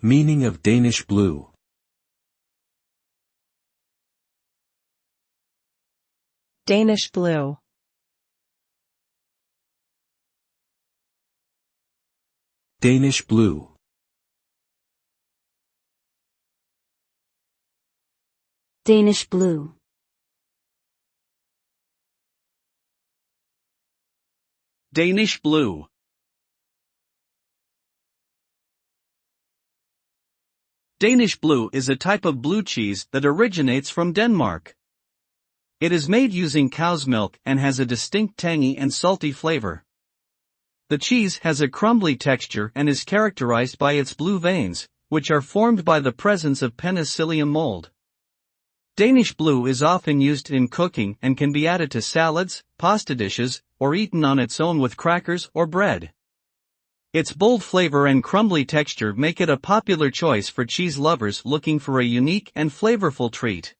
Meaning of Danish blue. Danish blue. Danish blue. Danish blue. Danish blue. Danish blue is a type of blue cheese that originates from Denmark. It is made using cow's milk and has a distinct tangy and salty flavor. The cheese has a crumbly texture and is characterized by its blue veins, which are formed by the presence of penicillium mold. Danish blue is often used in cooking and can be added to salads, pasta dishes, or eaten on its own with crackers or bread. Its bold flavor and crumbly texture make it a popular choice for cheese lovers looking for a unique and flavorful treat.